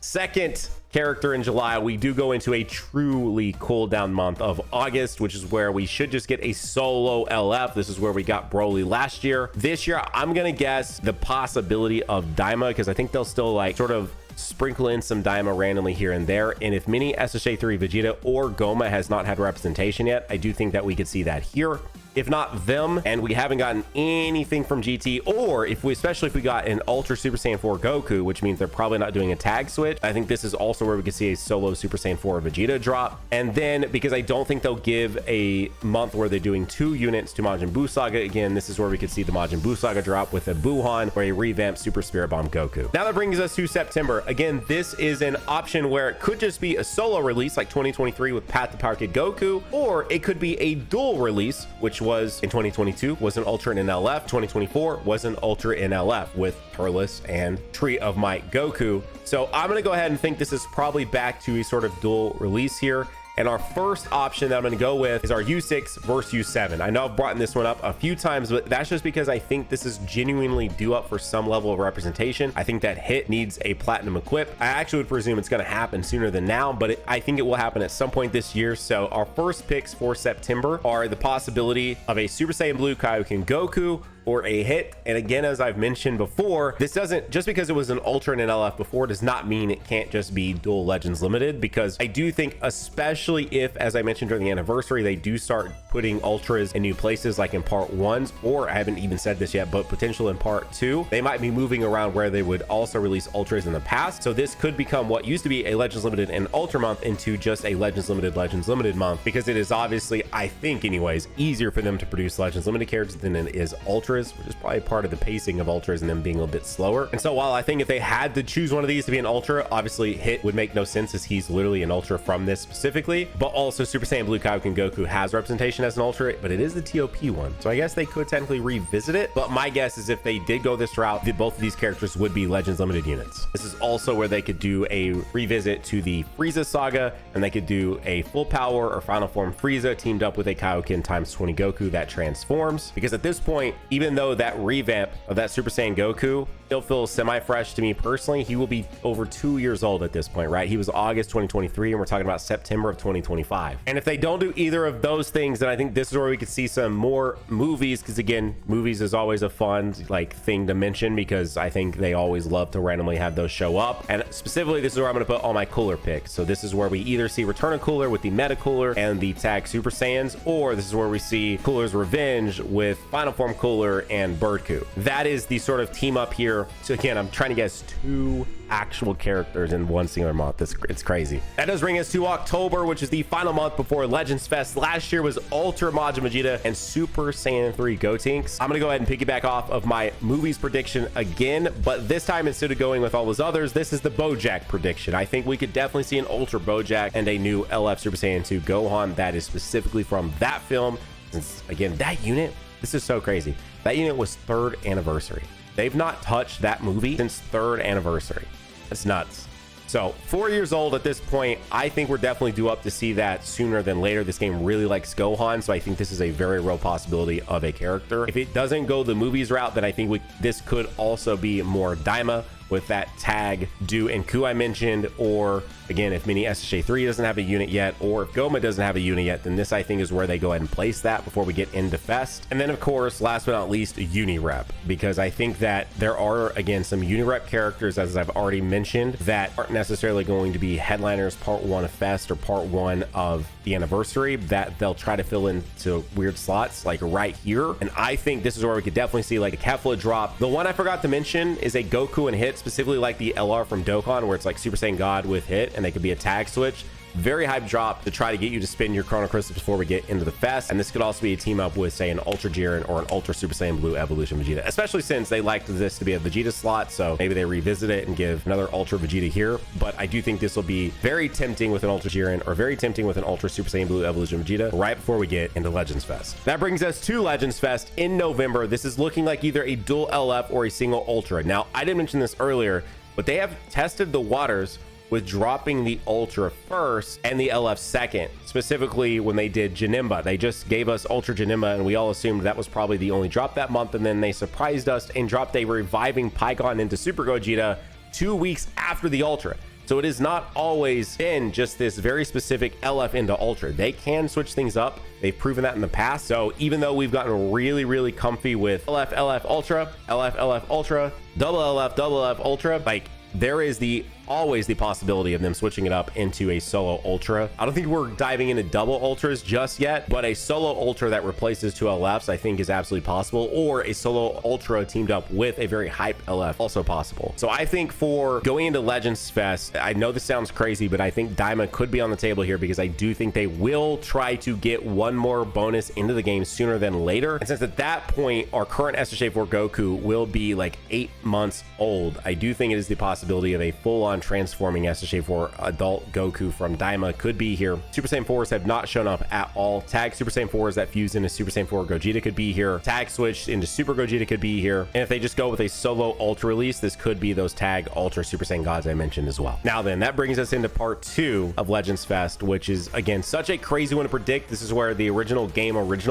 second character in July, we do go into a truly cool down month of August, which is where we should just get a solo LF. This is where we got Broly last year. This year, I'm gonna guess the possibility of Daima, because I think they'll still like sort of sprinkle in some Daima randomly here and there. And if mini SSJ3 Vegeta or Goma has not had representation yet, I do think that we could see that here. If not them, and we haven't gotten anything from GT, or especially if we got an Ultra Super Saiyan 4 Goku, which means they're probably not doing a tag switch, I think this is also where we could see a solo Super Saiyan 4 Vegeta drop. And then, because I don't think they'll give a month where they're doing 2 units to Majin Buu Saga, again, this is where we could see the Majin Buu Saga drop with a Buuhan or a revamped Super Spirit Bomb Goku. Now that brings us to September. Again, this is an option where it could just be a solo release like 2023 with Path to Power Kid Goku, or it could be a dual release, which was in 2022 was an Ultra in LF, 2024 was an Ultra in LF with Turles and Tree of Might Goku. So I'm gonna go ahead and think this is probably back to a sort of dual release here. And our first option that I'm going to go with is our U6 versus U7. I know I've brought this one up a few times, but that's just because I think this is genuinely due up for some level of representation. I think that hit needs a platinum equip. I actually would presume it's going to happen sooner than now, but I think it will happen at some point this year. So our first picks for September are the possibility of a Super Saiyan Blue Kaioken Goku, or a hit. And again, as I've mentioned before, this doesn't, just because it was an Ultra and an LF before, does not mean it can't just be Dual Legends Limited, because I do think, especially if, as I mentioned during the anniversary, they do start putting Ultras in new places, like in part 1s, or I haven't even said this yet, but potential in part 2, they might be moving around where they would also release Ultras in the past. So this could become what used to be a Legends Limited and Ultra month into just a Legends Limited month, because it is obviously, I think anyways, easier for them to produce Legends Limited characters than it is Ultras, which is probably part of the pacing of Ultras and them being a little bit slower. And so while I think if they had to choose one of these to be an Ultra, obviously Hit would make no sense as he's literally an Ultra from this specifically, but also Super Saiyan Blue Kaioken Goku has representation as an Ultra, but it is the TOP one. So I guess they could technically revisit it, but my guess is if they did go this route, both of these characters would be Legends Limited units. This is also where they could do a revisit to the Frieza saga, and they could do a full power or final form Frieza teamed up with a Kaioken times 20 Goku that transforms, because at this point, even though that revamp of that Super Saiyan Goku still feels semi-fresh to me personally, he will be over 2 years old at this point, right? He was August 2023, and we're talking about September of 2025. And if they don't do either of those things, then I think this is where we could see some more movies, because again, movies is always a fun like thing to mention, because I think they always love to randomly have those show up. And specifically, this is where I'm going to put all my cooler picks. So this is where we either see Return of Cooler with the Meta Cooler and the Tag Super Saiyans, or this is where we see Cooler's Revenge with Final Form Cooler and Birdcoo. That is the sort of team up here. So again, I'm trying to guess 2 actual characters in one singular month. It's crazy. That does bring us to October, which is the final month before Legends Fest. Last year was Ultra Majin Vegeta and Super Saiyan 3 Gotenks. I'm gonna go ahead and piggyback off of my movies prediction again, but this time, instead of going with all those others, this is the Bojack prediction. I think we could definitely see an Ultra Bojack and a new LF Super Saiyan 2 Gohan that is specifically from that film. Since again, that unit, this is so crazy. That unit was 3rd anniversary. They've not touched that movie since 3rd anniversary. That's nuts. So 4 years old at this point, I think we're definitely due up to see that sooner than later. This game really likes Gohan, so I think this is a very real possibility of a character. If it doesn't go the movies route, then I think this could also be more Daima with that tag Do and Ku I mentioned, or again, if mini SSJ3 doesn't have a unit yet, or if Goma doesn't have a unit yet, then this I think is where they go ahead and place that before we get into Fest. And then of course, last but not least, Unirep, because I think that there are again some Unirep characters, as I've already mentioned, that aren't necessarily going to be headliners part 1 of Fest or part 1 of the anniversary, that they'll try to fill into weird slots like right here. And I think this is where we could definitely see like a Kefla drop. The one I forgot to mention is a Goku and Hit, specifically like the LR from Dokkan, where it's like Super Saiyan God with Hit, and they could be a tag switch. very hype drop to try to get you to spin your Chrono Crystals before we get into the fest. And this could also be a team up with, say, an Ultra Jiren or an Ultra Super Saiyan Blue Evolution Vegeta, especially since they liked this to be a Vegeta slot. So maybe they revisit it and give another Ultra Vegeta here. But I do think this will be very tempting with an Ultra Jiren or very tempting with an Ultra Super Saiyan Blue Evolution Vegeta right before we get into Legends Fest. That brings us to Legends Fest in November. This is looking like either a dual LF or a single Ultra. Now, I didn't mention this earlier, but they have tested the waters with dropping the Ultra first and the LF second. Specifically, when they did Janemba, they just gave us Ultra Janemba, and we all assumed that was probably the only drop that month. And then they surprised us and dropped a reviving Pikkon into Super Gogeta 2 weeks after the Ultra. So it has not always been just this very specific LF into Ultra. They can switch things up. They've proven that in the past. So even though we've gotten really, really comfy with LF, LF, Ultra, LF, LF, Ultra, double LF, Ultra, like there is always the possibility of them switching it up into a solo Ultra. I don't think we're diving into double Ultras just yet, but a solo Ultra that replaces two LFs I think is absolutely possible, or a solo Ultra teamed up with a very hype LF, also possible. So I think for going into Legends Fest, I know this sounds crazy, but I think Daima could be on the table here because I do think they will try to get one more bonus into the game sooner than later. And since at that point, our current SSJ4 Goku will be like 8 months old, I do think it is the possibility of a full-on transforming SSJ4 adult Goku from Daima could be here. Super Saiyan 4s have not shown up at all. Tag Super Saiyan 4s that fuse into Super Saiyan 4 Gogeta could be here. Tag switch into Super Gogeta could be here. And if they just go with a solo Ultra release, this could be those Tag Ultra Super Saiyan Gods I mentioned as well. Now then, that brings us into part 2 of Legends Fest, which is, again, such a crazy one to predict. This is where the original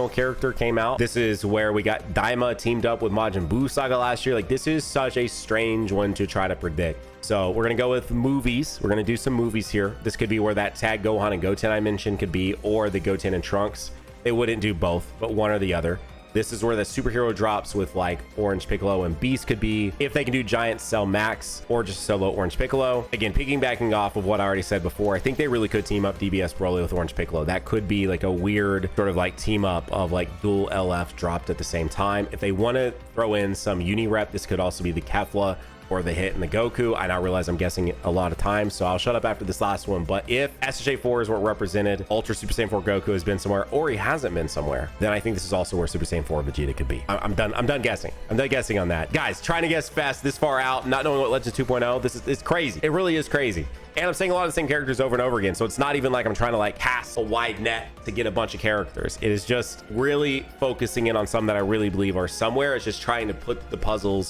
character came out. This is where we got Daima teamed up with Majin Buu Saga last year. Like, this is such a strange one to try to predict. So we're going to go with movies. We're going to do some movies here. This could be where that Tag Gohan and Goten I mentioned could be, or the Goten and Trunks. They wouldn't do both, but one or the other. This is where the superhero drops with like Orange Piccolo and Beast could be, if they can do Giant Cell Max or just solo Orange Piccolo. Again, piggybacking off of what I already said before, I think they really could team up DBS Broly with Orange Piccolo. That could be like a weird sort of like team up of like dual LF dropped at the same time. If they want to throw in some uni rep, this could also be the Kefla or the Hit and the Goku. I now realize I'm guessing a lot of times, so I'll shut up after this last one. But if SSJ4s weren't represented, Ultra Super Saiyan 4 Goku has been somewhere, or he hasn't been somewhere, then I think this is also where Super Saiyan 4 Vegeta could be. I'm done guessing. I'm done guessing on that. Guys, trying to guess fast this far out, not knowing what Legends 2.0, it's crazy. It really is crazy. And I'm saying a lot of the same characters over and over again. So it's not even like I'm trying to like cast a wide net to get a bunch of characters. It is just really focusing in on some that I really believe are somewhere. It's just trying to put the puzzle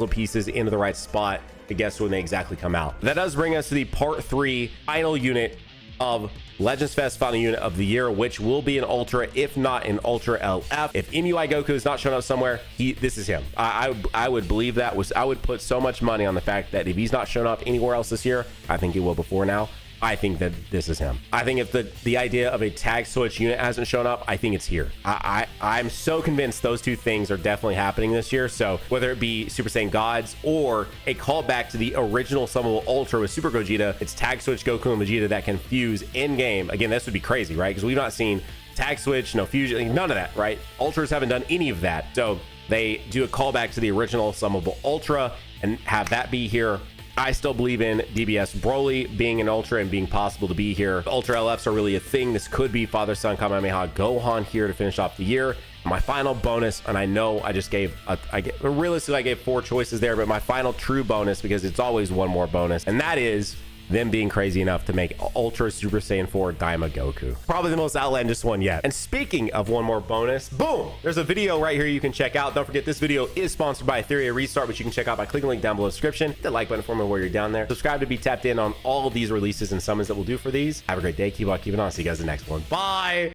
pieces into the right spot to guess when they exactly come out. That does bring us to the part 3 final unit of Legends Fest final unit of the year, which will be an Ultra, if not an Ultra LF. If MUI Goku is not shown up somewhere, this is him. I would believe that. I would put so much money on the fact that if he's not shown up anywhere else this year, I think he will before now. I think that this is him. I think if the idea of a tag switch unit hasn't shown up, I think it's here. I'm so convinced those two things are definitely happening this year. So whether it be Super Saiyan Gods or a callback to the original summable Ultra with Super Gogeta, it's tag switch Goku and Vegeta that can fuse in game. Again, this would be crazy, right? Because we've not seen tag switch, no fusion, none of that, right? Ultras haven't done any of that. So they do a callback to the original summable Ultra and have that be here. I still believe in DBS Broly being an Ultra and being possible to be here. The Ultra LFs are really a thing. This could be Father Son Kamehameha Gohan here to finish off the year. My final bonus, and I know I just gave, realistically I gave 4 choices there, but my final true bonus, because it's always one more bonus, and that is them being crazy enough to make Ultra Super Saiyan 4 Daima Goku. Probably the most outlandish one yet. And speaking of one more bonus, boom, there's a video right here you can check out. Don't forget, this video is sponsored by Etheria Restart, which you can check out by clicking the link down below in the description. Hit the like button for me while you're down there. Subscribe to be tapped in on all of these releases and summons that we'll do for these. Have a great day. Keep on keeping on. See you guys in the next one. Bye.